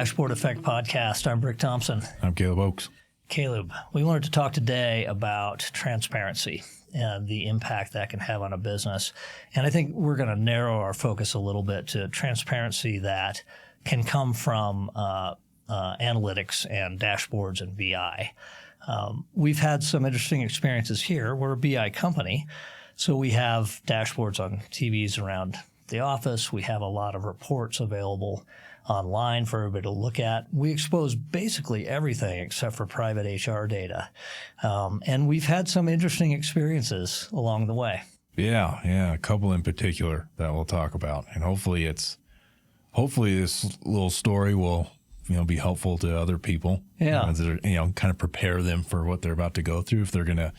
Dashboard Effect Podcast. I'm Rick Thompson. I'm Caleb Oakes. Caleb, we wanted to talk today about transparency and the impact that can have on a business. And I think we're going to narrow our focus a little bit to transparency that can come from analytics and dashboards and BI. We've had some interesting experiences here. We're a BI company, so we have dashboards on TVs around the office. We have a lot of reports available online for everybody to look at. We expose basically everything except for private HR data. And we've had some interesting experiences along the way. Yeah, a couple in particular that we'll talk about. And hopefully this little story will be helpful to other people. Yeah. Kind of prepare them for what they're about to go through if they're going to,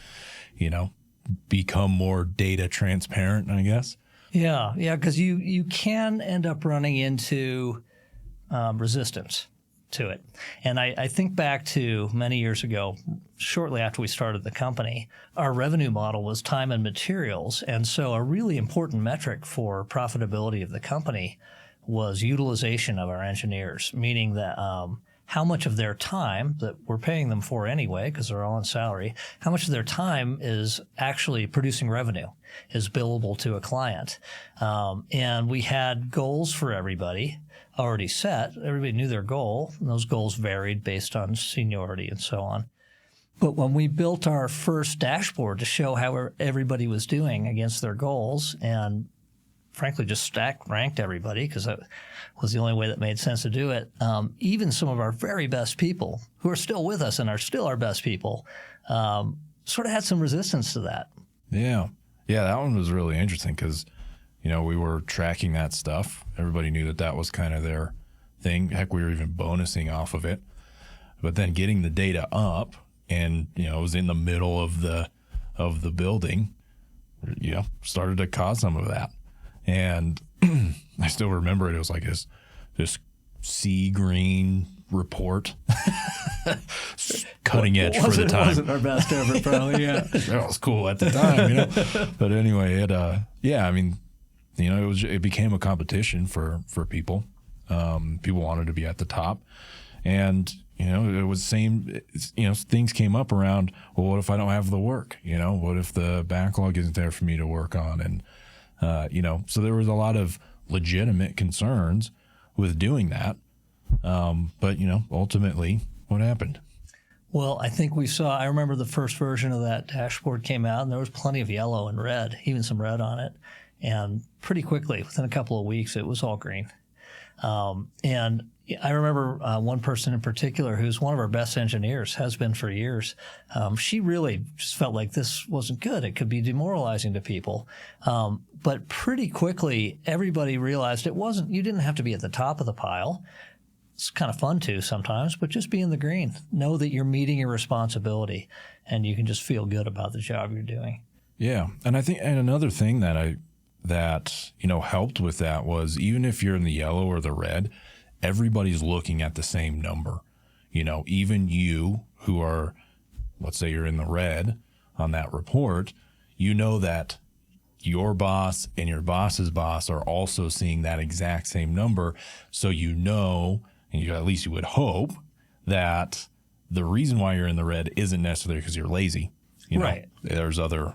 become more data transparent, I guess. Yeah, because you can end up running into resistance to it. And I think back to many years ago, shortly after we started the company, our revenue model was time and materials. And so a really important metric for profitability of the company was utilization of our engineers, meaning that how much of their time that we're paying them for anyway, because they're all on salary, how much of their time is actually producing revenue, is billable to a client. And we had goals for everybody already set. Everybody knew their goal, and those goals varied based on seniority and so on. But when we built our first dashboard to show how everybody was doing against their goals and frankly just stack ranked everybody because that was the only way that made sense to do it, even some of our very best people who are still with us and are still our best people sort of had some resistance to that. Yeah, that one was really interesting because we were tracking that stuff. Everybody knew that was kind of their thing. Heck, we were even bonusing off of it. But then getting the data up and, it was in the middle of the building, started to cause some of that. And I still remember it. It was like this sea green report, cutting edge for the time. Wasn't our best ever, probably, yeah. That was cool at the time, But anyway, it became a competition for people. People wanted to be at the top, and it was same. Things came up around. Well, what if I don't have the work? What if the backlog isn't there for me to work on? And so there was a lot of legitimate concerns with doing that. But ultimately, what happened? Well, I remember the first version of that dashboard came out, and there was plenty of yellow and red, even some red on it. And pretty quickly, within a couple of weeks, it was all green. And I remember one person in particular who's one of our best engineers, has been for years. She really just felt like this wasn't good. It could be demoralizing to people. But pretty quickly, everybody realized you didn't have to be at the top of the pile. It's kind of fun too sometimes, but just be in the green. Know that you're meeting your responsibility and you can just feel good about the job you're doing. Yeah. And I think, another thing that helped with that was even if you're in the yellow or the red, everybody's looking at the same number. Even you who are, let's say you're in the red on that report, that your boss and your boss's boss are also seeing that exact same number. So and at least you would hope that the reason why you're in the red isn't necessarily because you're lazy. Right. There's other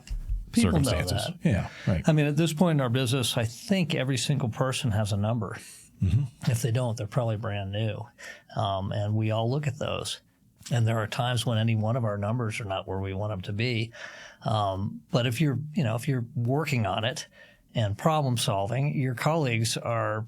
people circumstances. Know that. Yeah, right. I mean, at this point in our business, I think every single person has a number. Mm-hmm. If they don't, they're probably brand new. And we all look at those. And there are times when any one of our numbers are not where we want them to be. But if you're working on it and problem solving, your colleagues are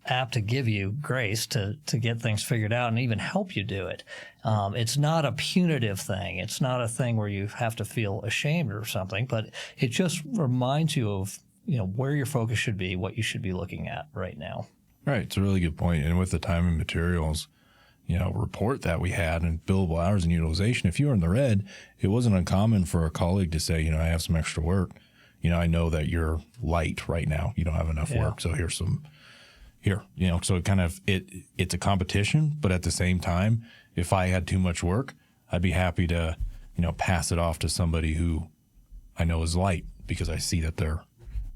apt to give you grace to get things figured out and even help you do it. It's not a punitive thing. It's not a thing where you have to feel ashamed or something, but it just reminds you of, where your focus should be, what you should be looking at right now. Right. It's a really good point. And with the time and materials, report that we had and billable hours and utilization, if you were in the red, it wasn't uncommon for a colleague to say, I have some extra work. I know that you're light right now. You don't have enough work. So so it kind of, it's a competition, but at the same time, if I had too much work, I'd be happy to, pass it off to somebody who I know is light because I see that they're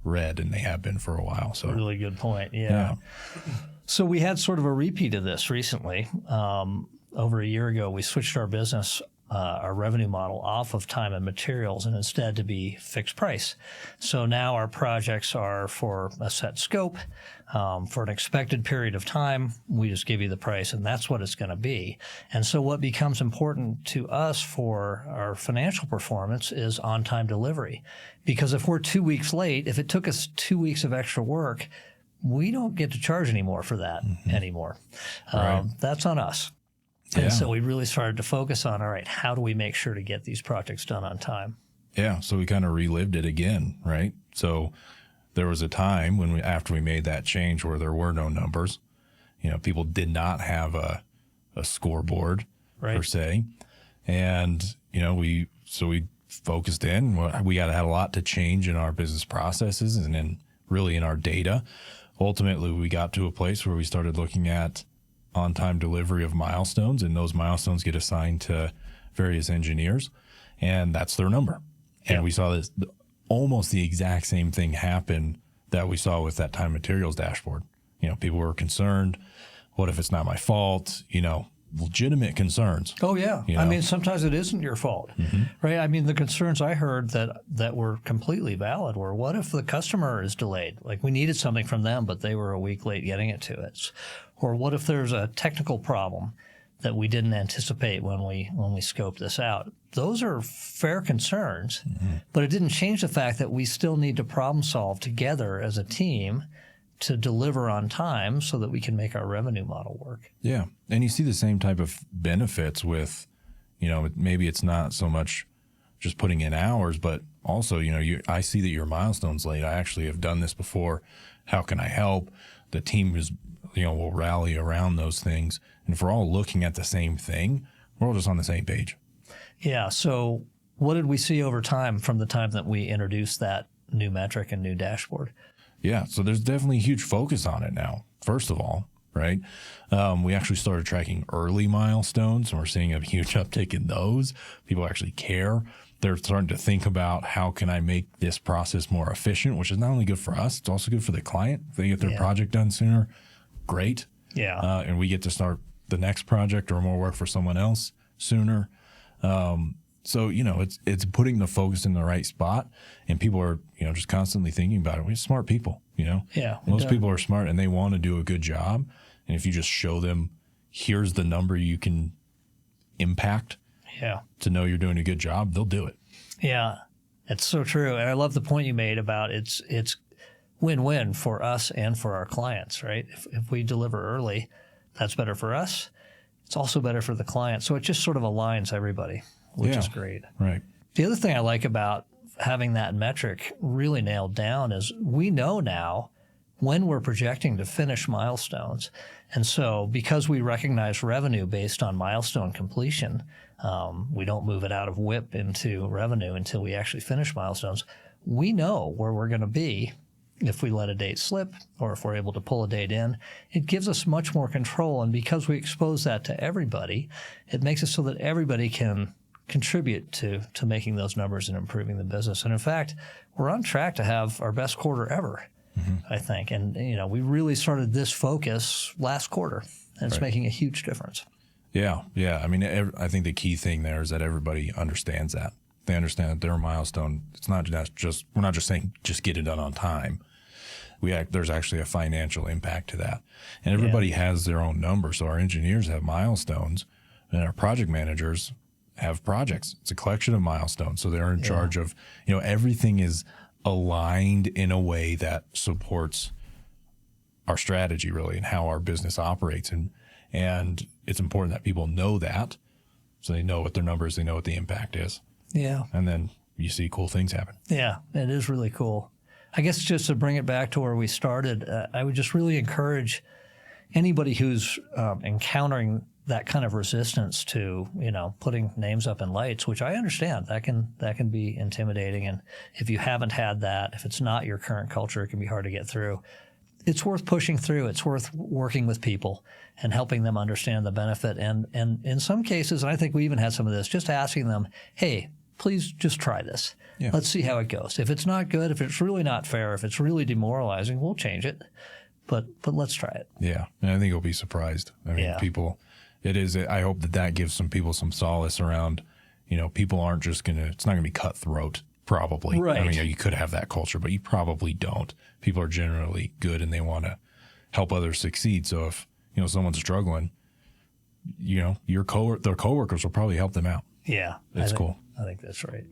red and they have been for a while. So really good point. Yeah. So we had sort of a repeat of this recently. Over a year ago, we switched our business, our revenue model off of time and materials and instead to be fixed price. So now our projects are for a set scope, for an expected period of time. We just give you the price and that's what it's going to be. And so what becomes important to us for our financial performance is on-time delivery. Because if we're 2 weeks late, if it took us 2 weeks of extra work, we don't get to charge anymore for that anymore. Right. That's on us. Yeah. And so we really started to focus on, all right, how do we make sure to get these projects done on time? Yeah. So we kind of relived it again, right? So there was a time when after we made that change where there were no numbers, people did not have a scoreboard per se. And, we focused in, we had a lot to change in our business processes and then really in our data. Ultimately, we got to a place where we started looking at on-time delivery of milestones, and those milestones get assigned to various engineers, and that's their number. And we saw this almost the exact same thing happen that we saw with that time materials dashboard. People were concerned. What if it's not my fault? Legitimate concerns. Oh, yeah. I mean, sometimes it isn't your fault, right? I mean, the concerns I heard that were completely valid were, what if the customer is delayed? Like we needed something from them, but they were a week late getting it to us. Or what if there's a technical problem that we didn't anticipate when we scoped this out? Those are fair concerns, but it didn't change the fact that we still need to problem solve together as a team to deliver on time so that we can make our revenue model work. Yeah. And you see the same type of benefits with, maybe it's not so much just putting in hours, but also, I see that your milestone's late. I actually have done this before. How can I help? The team is, will rally around those things. And if we're all looking at the same thing, we're all just on the same page. Yeah. So what did we see over time from the time that we introduced that new metric and new dashboard? Yeah. So there's definitely a huge focus on it now, first of all, right? We actually started tracking early milestones, and we're seeing a huge uptick in those. People actually care. They're starting to think about how can I make this process more efficient, which is not only good for us, it's also good for the client. If they get their project done sooner, great. Yeah. And we get to start the next project or more work for someone else sooner. So, it's putting the focus in the right spot, and people are, just constantly thinking about it. We're smart people, Yeah. Most people are smart and they want to do a good job. And if you just show them, here's the number you can impact to know you're doing a good job, they'll do it. Yeah. It's so true. And I love the point you made about it's win-win for us and for our clients, right? If we deliver early, that's better for us. It's also better for the client. So it just sort of aligns everybody, which is great. Right. The other thing I like about having that metric really nailed down is we know now when we're projecting to finish milestones. And so because we recognize revenue based on milestone completion, we don't move it out of WIP into revenue until we actually finish milestones. We know where we're going to be if we let a date slip or if we're able to pull a date in. It gives us much more control. And because we expose that to everybody, it makes it so that everybody can contribute to making those numbers and improving the business. And in fact, we're on track to have our best quarter ever, I think. And, we really started this focus last quarter, and it's making a huge difference. Yeah. Yeah. I mean, I think the key thing there is that everybody understands that. They understand that their milestone, it's not just, we're not just saying just get it done on time. There's actually a financial impact to that. And everybody has their own number. So our engineers have milestones and our project managers have projects. It's a collection of milestones. So they're in charge of, everything is aligned in a way that supports our strategy really and how our business operates. And it's important that people know that so they know what their numbers, they know what the impact is. Yeah. And then you see cool things happen. Yeah, it is really cool. I guess just to bring it back to where we started, I would just really encourage anybody who's encountering that kind of resistance to, putting names up in lights, which I understand that can be intimidating. And if you haven't had that, if it's not your current culture, it can be hard to get through. It's worth pushing through. It's worth working with people and helping them understand the benefit. And in some cases, and I think we even had some of this, just asking them, hey, please just try this. Yeah. Let's see how it goes. If it's not good, if it's really not fair, if it's really demoralizing, we'll change it. but let's try it. Yeah, and I think you'll be surprised. I mean, Yeah. people, it is. I hope that gives some people some solace around. People aren't just gonna. It's not gonna be cutthroat. Probably. Right. I mean, you could have that culture, but you probably don't. People are generally good and they want to help others succeed. So if someone's struggling, their coworkers will probably help them out. Yeah. That's cool. I think that's right.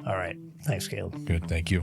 All right. Thanks, Caleb. Good. Thank you.